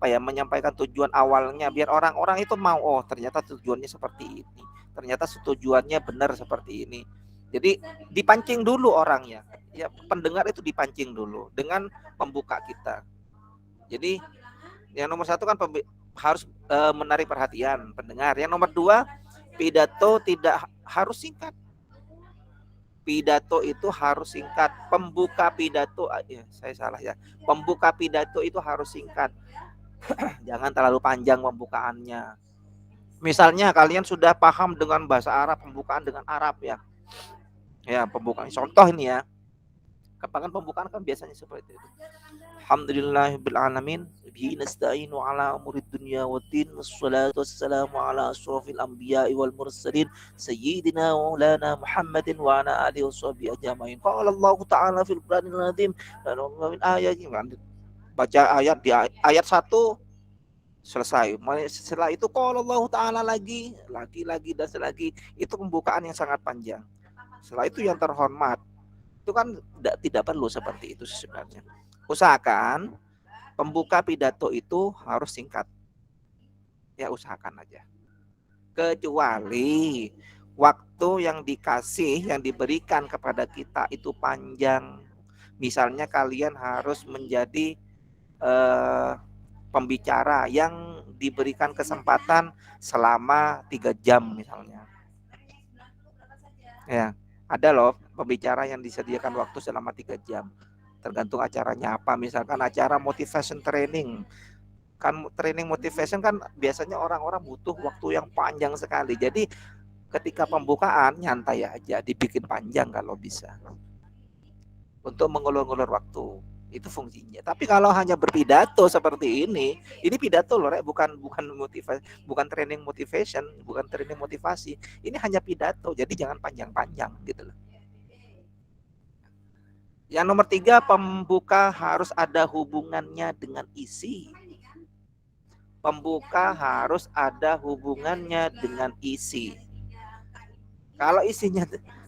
menyampaikan tujuan awalnya biar orang-orang itu mau, oh ternyata tujuannya seperti ini. Ternyata tujuannya benar seperti ini. Jadi dipancing dulu orangnya. Ya, pendengar itu dipancing dulu dengan pembuka kita. Jadi yang nomor 1 kan harus menarik perhatian pendengar. Yang nomor 2 Pidato tidak harus singkat. Pidato itu harus singkat. Pembuka pidato, ya, saya salah ya. Pembuka pidato itu harus singkat. Jangan terlalu panjang pembukaannya. Misalnya kalian sudah paham dengan bahasa Arab, pembukaan dengan Arab ya. Ya, pembukaan. Contoh ini ya. Kapan pembukaan kan biasanya seperti itu. Alhamdulillahirabbil alamin, bihi nasta'inu ala umurid dunya waddin, wassalatu wassalamu ala asyrofil anbiya'i wal mursalin, sayyidina wa maulana Muhammadin wa ala alihi washabihi ajmain. Qala Allah Ta'ala fil Qur'anil azim, dan min ayatin, baca ayat di ayat 1 selesai. Setelah itu qala Allah Ta'ala lagi dan selagi. Itu pembukaan yang sangat panjang. Setelah itu yang terhormat. Itu kan tidak perlu seperti itu sebenarnya. Usahakan pembuka pidato itu harus singkat. Ya, usahakan aja. Kecuali waktu yang diberikan kepada kita itu panjang. Misalnya kalian harus menjadi pembicara yang diberikan kesempatan selama 3 jam misalnya. Ya, ada loh pembicara yang disediakan waktu selama 3 jam. Tergantung acaranya apa. Misalkan acara motivation training. Kan training motivation kan biasanya orang-orang butuh waktu yang panjang sekali. Jadi ketika pembukaan nyantai aja, dibikin panjang kalau bisa. Untuk mengulur-ulur waktu. Itu fungsinya. Tapi kalau hanya berpidato seperti ini pidato loh, bukan motivasi, bukan training motivation, bukan training motivasi. Ini hanya pidato, jadi jangan panjang-panjang gitu loh. Yang nomor 3, pembuka harus ada hubungannya dengan isi. Pembuka harus ada hubungannya dengan isi.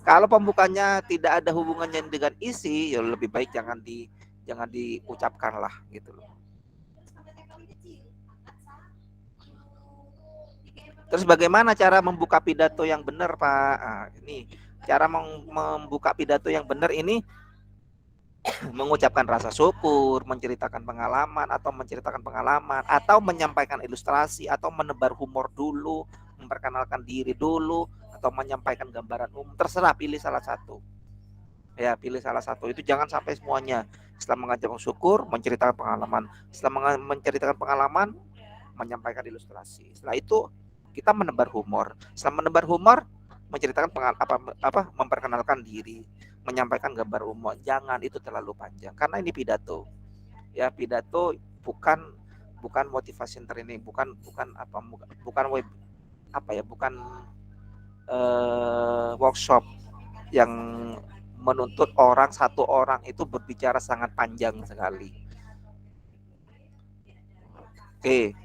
Kalau pembukanya tidak ada hubungannya dengan isi, ya lebih baik jangan diucapkan lah gitu loh. Terus bagaimana cara membuka pidato yang benar, Pak? Nah, ini cara membuka pidato yang benar ini mengucapkan rasa syukur, menceritakan pengalaman, atau menyampaikan ilustrasi, atau menebar humor dulu, memperkenalkan diri dulu, atau menyampaikan gambaran umum. Terserah, pilih salah satu. Ya, pilih salah satu. Itu jangan sampai semuanya. Setelah mengajarkan syukur, menceritakan pengalaman. Setelah menceritakan pengalaman, menyampaikan ilustrasi. Setelah itu kita menebar humor. Setelah menebar humor, menceritakan memperkenalkan diri, menyampaikan gambar umum. Jangan itu terlalu panjang karena ini pidato. Ya, pidato bukan motivation training, bukan workshop yang menuntut satu orang itu berbicara sangat panjang sekali. Oke.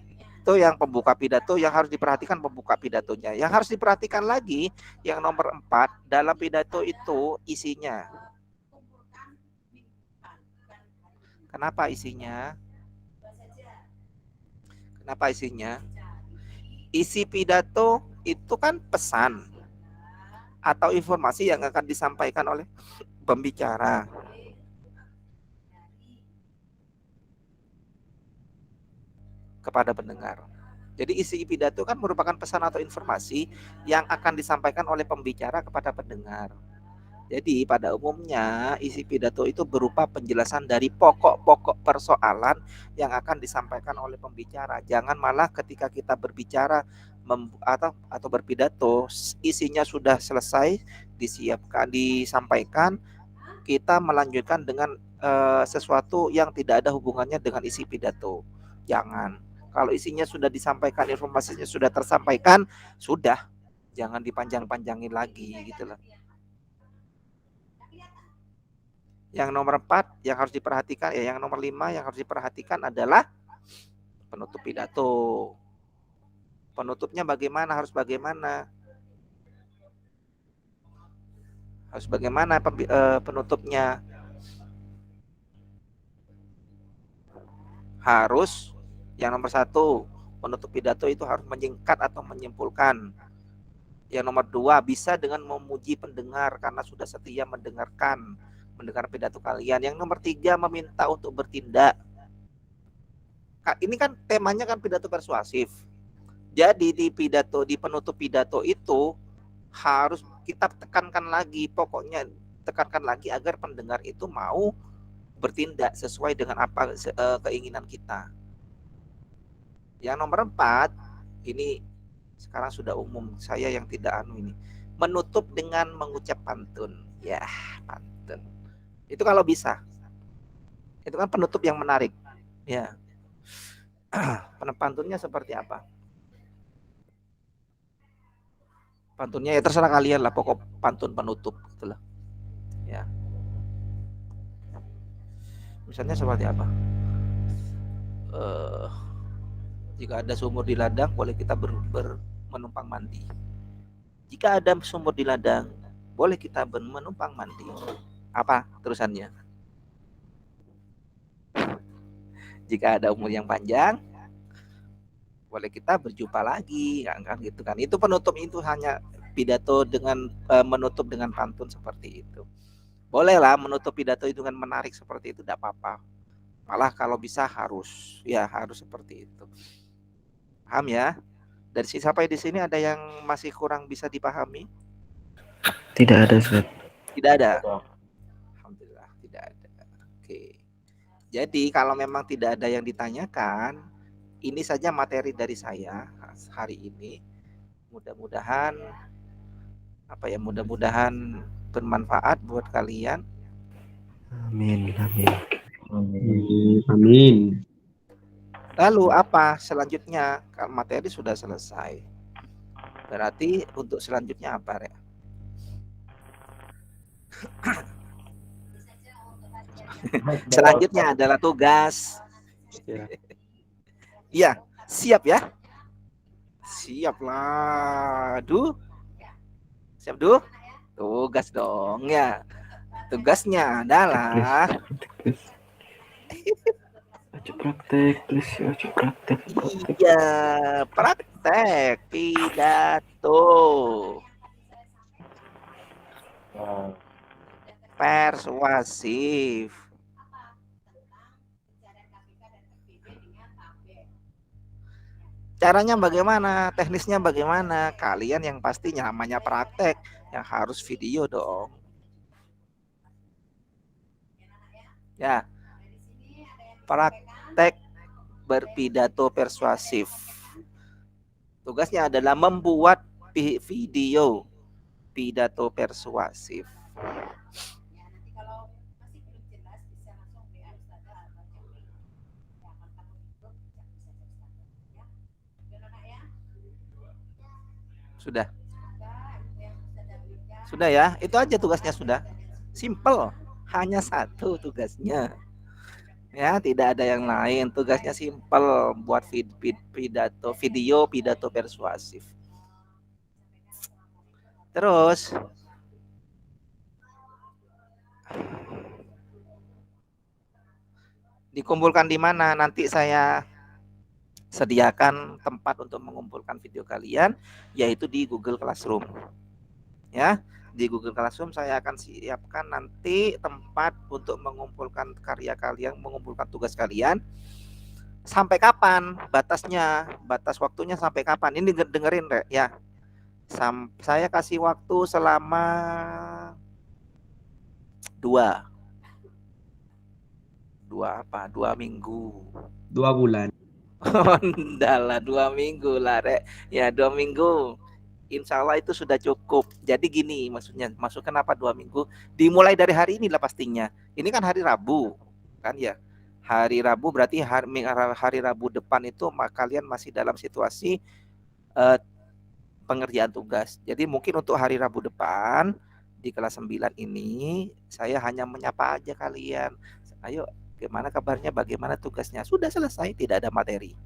Itu yang pembuka pidato yang harus diperhatikan pembuka pidatonya. Yang harus diperhatikan lagi yang nomor 4, dalam pidato itu isinya. Kenapa isinya? Isi pidato itu kan pesan atau informasi yang akan disampaikan oleh pembicara. Kepada pendengar. Jadi isi pidato kan merupakan pesan atau informasi yang akan disampaikan oleh pembicara kepada pendengar. Jadi pada umumnya isi pidato itu berupa penjelasan dari pokok-pokok persoalan yang akan disampaikan oleh pembicara. Jangan malah ketika kita berbicara atau berpidato, isinya sudah selesai, disampaikan, kita melanjutkan dengan sesuatu yang tidak ada hubungannya dengan isi pidato. Jangan. Kalau isinya sudah disampaikan, informasinya sudah tersampaikan, sudah, jangan dipanjang-panjangin lagi gitu loh. Yang nomor 4 yang harus diperhatikan, yang nomor 5 yang harus diperhatikan adalah penutup pidato. Penutupnya bagaimana? Harus bagaimana penutupnya? Harus yang nomor 1, penutup pidato itu harus menyingkat atau menyimpulkan. Yang nomor 2, bisa dengan memuji pendengar karena sudah setia mendengar pidato kalian. Yang nomor 3, meminta untuk bertindak. Ini kan temanya kan pidato persuasif. Jadi di penutup pidato itu harus kita tekankan lagi, pokoknya tekankan lagi agar pendengar itu mau bertindak sesuai dengan apa keinginan kita. Yang nomor 4, ini sekarang sudah umum, saya yang tidak ini. Menutup dengan mengucap pantun. Ya, pantun. Itu kalau bisa. Itu kan penutup yang menarik. Ya. Pantunnya seperti apa? Pantunnya ya terserah kalian lah, pokok pantun penutup gitu lah. Ya. Misalnya seperti apa? Jika ada sumur di ladang, boleh kita menumpang mandi. Jika ada sumur di ladang, boleh kita menumpang mandi. Apa terusannya? Jika ada umur yang panjang, boleh kita berjumpa lagi, kan gitu kan. Itu penutup, itu hanya pidato dengan menutup dengan pantun seperti itu. Bolehlah menutup pidato itu dengan menarik seperti itu, tidak apa-apa. Malah kalau bisa harus seperti itu. Paham ya? Dari sampai di sini ada yang masih kurang bisa dipahami? Tidak ada, Ustaz. Tidak ada. Alhamdulillah tidak ada. Oke. Jadi kalau memang tidak ada yang ditanyakan, ini saja materi dari saya hari ini. Mudah-mudahan mudah-mudahan bermanfaat buat kalian. Amin, amin. Amin. Lalu apa selanjutnya? Materi sudah selesai. Berarti untuk selanjutnya apa, Rek? Selanjutnya adalah tugas. Iya, siap ya? Siap lah. Siap, tugas dong ya. Tugasnya adalah praktek, please. Praktek. Iya, praktek pidato persuasif. Caranya bagaimana? Teknisnya bagaimana? Kalian yang pasti namanya praktek, yang harus video dong. Ya, praktek berpidato persuasif. Tugasnya adalah membuat video pidato persuasif. Sudah? Sudah ya? Itu aja tugasnya sudah. Simple. Hanya satu tugasnya. Ya, tidak ada yang lain. Tugasnya simple, buat video pidato persuasif. Terus dikumpulkan di mana? Nanti saya sediakan tempat untuk mengumpulkan video kalian, yaitu di Google Classroom. Ya, di Google Classroom saya akan siapkan nanti tempat untuk mengumpulkan karya kalian, mengumpulkan tugas kalian. Sampai kapan batasnya? Batas waktunya sampai kapan? Ini dengerin, Rek, ya. Saya kasih waktu selama 2 minggu. 2 bulan. Enggak lah, 2 minggu lah, Rek. Ya, 2 minggu. Insya Allah itu sudah cukup. Jadi gini, maksud kenapa 2 minggu? Dimulai dari hari ini lah pastinya. Ini kan hari Rabu, kan ya. Hari Rabu berarti hari Rabu depan itu kalian masih dalam situasi pengerjaan tugas. Jadi mungkin untuk hari Rabu depan di kelas 9 ini saya hanya menyapa aja kalian. Ayo, gimana kabarnya? Bagaimana tugasnya? Sudah selesai, tidak ada materi.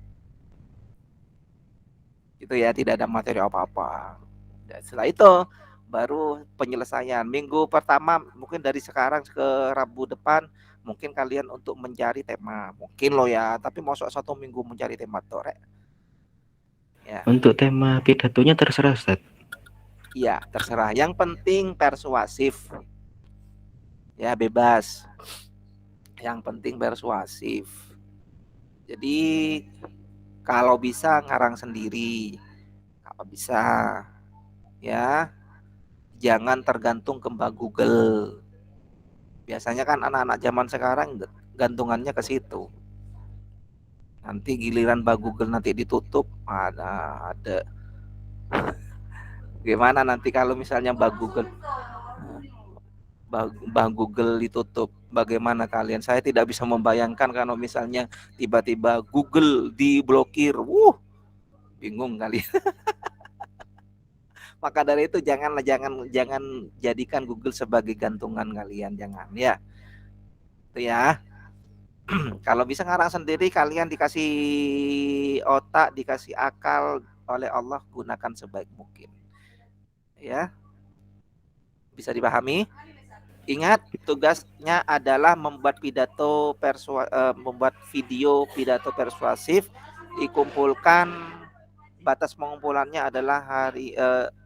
Gitu ya, tidak ada materi apa-apa. Dan setelah itu baru penyelesaian. Minggu pertama mungkin dari sekarang ke Rabu depan mungkin kalian untuk mencari tema. Mungkin loh ya, tapi masuk 1 minggu mencari tema torek. Ya. Untuk tema pidatonya terserah, Ustaz. Iya, terserah. Yang penting persuasif. Ya, bebas. Yang penting persuasif. Jadi Kalau bisa ngarang sendiri. Kalau bisa ya, jangan tergantung ke Mbak Google. Biasanya kan anak-anak zaman sekarang gantungannya ke situ. Nanti giliran Mbak Google nanti ditutup, ada. Gimana nanti kalau misalnya Mbak Google ditutup, bagaimana kalian? Saya tidak bisa membayangkan kalau misalnya tiba-tiba Google diblokir. Bingung kali. Maka dari itu jangan jadikan Google sebagai gantungan kalian, jangan ya. Itu ya. Kalau bisa ngarang sendiri, kalian dikasih otak, dikasih akal oleh Allah, gunakan sebaik mungkin. Ya. Bisa dipahami? Ingat, tugasnya adalah membuat membuat video pidato persuasif, dikumpulkan. Batas pengumpulannya adalah hari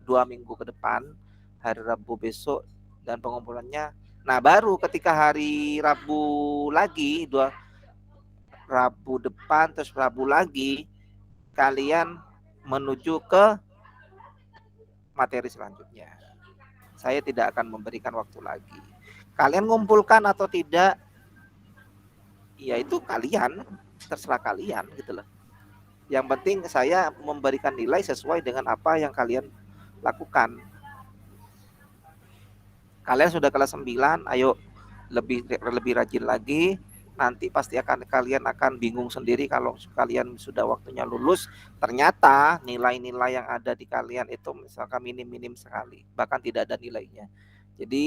2 minggu ke depan, hari Rabu besok, dan pengumpulannya. Nah, baru ketika hari Rabu lagi, Rabu depan, terus Rabu lagi, kalian menuju ke materi selanjutnya. Saya tidak akan memberikan waktu lagi. Kalian ngumpulkan atau tidak, ya itu kalian, terserah kalian gitu loh. Yang penting saya memberikan nilai sesuai dengan apa yang kalian lakukan. Kalian sudah kelas 9, ayo lebih rajin lagi. Nanti pasti kalian akan bingung sendiri kalau kalian sudah waktunya lulus, ternyata nilai-nilai yang ada di kalian itu misalkan minim sekali, bahkan tidak ada nilainya. Jadi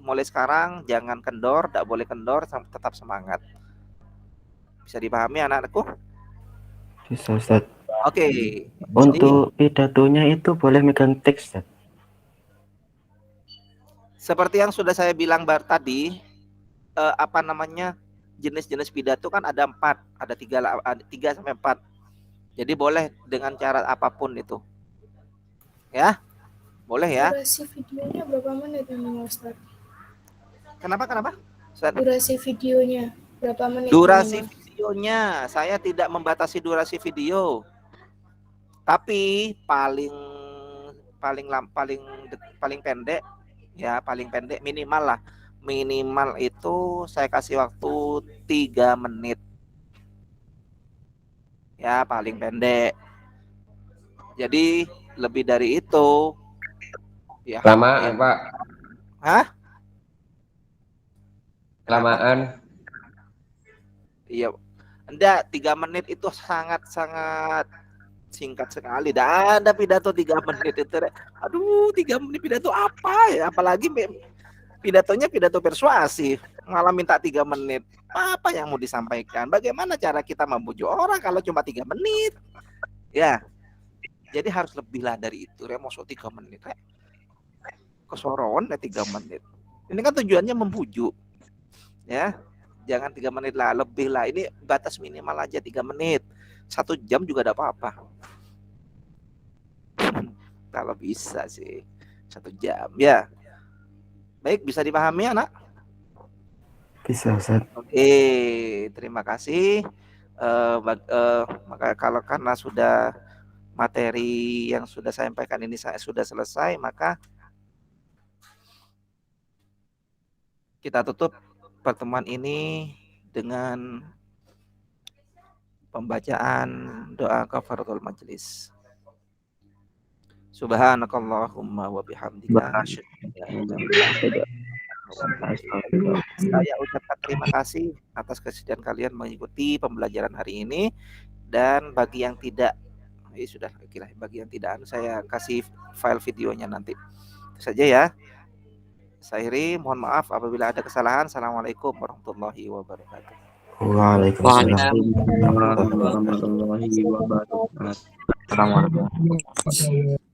mulai sekarang jangan kendor, tidak boleh kendor, tetap semangat. Bisa dipahami anak-anakku? Bisa, Ustaz. Oke. Untuk pidatonya itu boleh megang teks, Ustaz? Seperti yang sudah saya bilang tadi, jenis-jenis pidato kan ada 4, ada 3 sampai 4. Jadi boleh dengan cara apapun itu. Ya? Boleh ya? Durasi videonya berapa menit memang, Ustaz? Kenapa? Durasi videonya berapa menit? Durasi videonya, saya tidak membatasi durasi video. Tapi paling pendek ya, paling pendek minimal itu saya kasih waktu 3 menit. Ya, paling pendek. Jadi lebih dari itu ya. Kelamaan, Pak. Hah? Kelamaan. Iya. Enggak, 3 menit itu sangat singkat sekali. Dan ada pidato 3 menit itu. Aduh, 3 menit pidato apa ya? Apalagi pidatonya pidato persuasif. Malah minta 3 menit. Apa yang mau disampaikan? Bagaimana cara kita membujuk orang kalau cuma 3 menit? Ya. Jadi harus lebih lah dari itu. Masuk 3 menit. Kesoron 3 menit. Ini kan tujuannya membujuk. Ya. Jangan 3 menit lah, lebih lah. Ini batas minimal aja 3 menit. 1 jam juga ada apa-apa. Kalau bisa sih 1 jam ya. Baik, bisa dipahami anak? Bisa, Ustaz. Oke, terima kasih. Maka kalau karena sudah materi yang sudah saya sampaikan ini sudah selesai, maka kita tutup pertemuan ini dengan pembacaan doa kafaratul majelis. Subhanakallahumma wa bihamdika. Saya ucapkan terima kasih atas kesediaan kalian mengikuti pembelajaran hari ini, dan bagi yang tidak, bagi yang tidak, saya kasih file videonya nanti. Itu saja ya. Saya akhiri, mohon maaf apabila ada kesalahan. Assalamualaikum warahmatullahi wabarakatuh. Waalaikumsalam warahmatullahi wabarakatuh. warahmatullahi wabarakatuh.